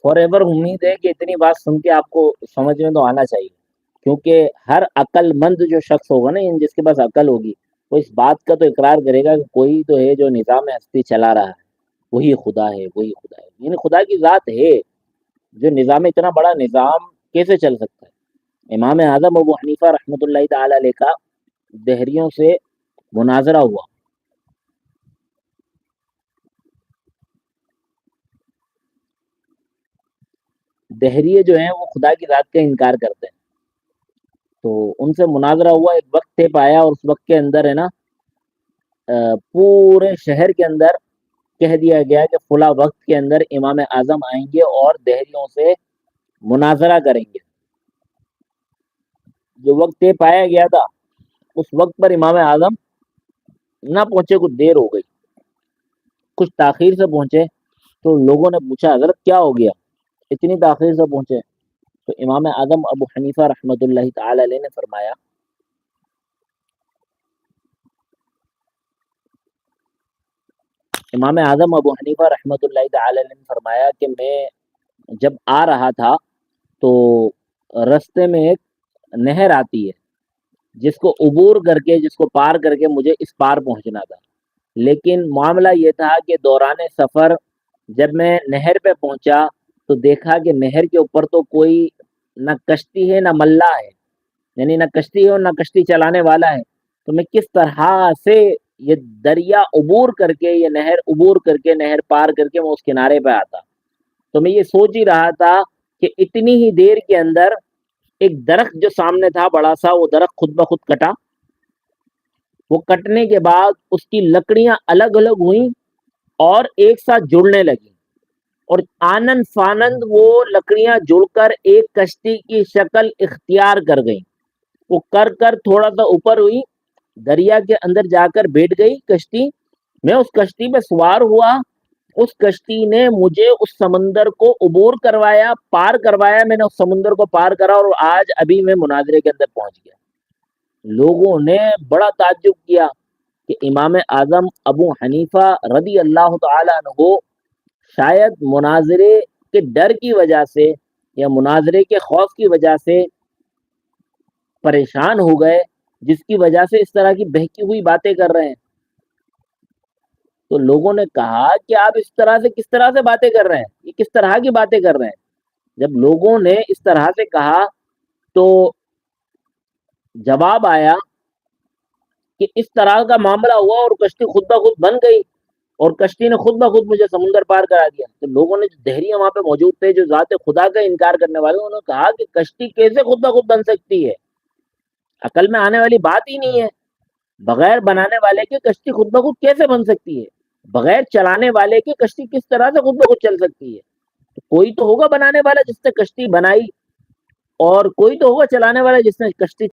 For ever امید ہے کہ اتنی بات سن کے آپ کو سمجھ میں تو آنا چاہیے، کیونکہ ہر عقل مند جو شخص ہوگا نا، جس کے پاس عقل ہوگی، وہ اس بات کا تو اقرار کرے گا کہ کوئی تو ہے جو نظام ہستی چلا رہا ہے، وہی خدا ہے، وہی خدا ہے، یعنی خدا کی ذات ہے جو نظام، اتنا بڑا نظام کیسے چل سکتا ہے۔ امام اعظم ابو حنیفہ رحمۃ اللہ تعالی علیہ کا دہریوں سے مناظرہ ہوا۔ دہریے جو ہیں وہ خدا کی ذات کا انکار کرتے ہیں، تو ان سے مناظرہ ہوا، ایک وقت طے پایا، اور اس وقت کے اندر ہے نا پورے شہر کے اندر کہہ دیا گیا کہ فلاں وقت کے اندر امام اعظم آئیں گے اور دہریوں سے مناظرہ کریں گے۔ جو وقت طے پایا گیا تھا اس وقت پر امام اعظم نہ پہنچے، کچھ دیر ہو گئی، کچھ تاخیر سے پہنچے، تو لوگوں نے پوچھا حضرت کیا ہو گیا، اتنی تاخیر سے پہنچے؟ تو امام اعظم ابو حنیفہ رحمۃ اللہ تعالی علیہ نے فرمایا، امام اعظم ابو حنیفہ رحمۃ اللہ تعالی علیہ نے فرمایا کہ میں جب آ رہا تھا تو رستے میں ایک نہر آتی ہے جس کو عبور کر کے، جس کو پار کر کے مجھے اس پار پہنچنا تھا، لیکن معاملہ یہ تھا کہ دوران سفر جب میں نہر پہ پہنچا تو دیکھا کہ نہر کے اوپر تو کوئی نہ کشتی ہے نہ ملا ہے، یعنی نہ کشتی ہے اور نہ کشتی چلانے والا ہے، تو میں کس طرح سے یہ دریا عبور کر کے، یہ نہر عبور کر کے، نہر پار کر کے میں اس کنارے پہ آتا؟ تو میں یہ سوچ ہی رہا تھا کہ اتنی ہی دیر کے اندر ایک درخت جو سامنے تھا بڑا سا، وہ درخت خود بخود کٹا، وہ کٹنے کے بعد اس کی لکڑیاں الگ الگ ہوئیں اور ایک ساتھ جڑنے لگی، اور آنند فانند وہ لکڑیاں جڑ کر ایک کشتی کی شکل اختیار کر گئیں، وہ کر کر تھوڑا سا اوپر ہوئی، دریا کے اندر جا کر بیٹھ گئی کشتی، میں اس کشتی پہ سوار ہوا، اس کشتی نے مجھے اس سمندر کو عبور کروایا، پار کروایا، میں نے اس سمندر کو پار کرا، اور آج ابھی میں مناظرے کے اندر پہنچ گیا۔ لوگوں نے بڑا تعجب کیا کہ امام اعظم ابو حنیفہ رضی اللہ تعالی عنہ شاید مناظرے کے ڈر کی وجہ سے یا مناظرے کے خوف کی وجہ سے پریشان ہو گئے، جس کی وجہ سے اس طرح کی بہکی ہوئی باتیں کر رہے ہیں۔ تو لوگوں نے کہا کہ آپ اس طرح سے کس طرح سے باتیں کر رہے ہیں، یہ کس طرح کی باتیں کر رہے ہیں؟ جب لوگوں نے اس طرح سے کہا تو جواب آیا کہ اس طرح کا معاملہ ہوا اور کشتی خود بخود بن گئی، اور کشتی نے خود بخود مجھے سمندر پار کرا دیا۔ تو لوگوں نے، جو دہریے وہاں پہ موجود تھے، جو ذات خدا کا انکار کرنے والے، انہوں نے کہا کہ کشتی کیسے خود بخود بن سکتی ہے، عقل میں آنے والی بات ہی نہیں ہے، بغیر بنانے والے کی کشتی خود بخود کیسے بن سکتی ہے، بغیر چلانے والے کی کشتی کس طرح سے خود بخود چل سکتی ہے؟ تو کوئی تو ہوگا بنانے والا جس نے کشتی بنائی، اور کوئی تو ہوگا چلانے والا جس نے کشتی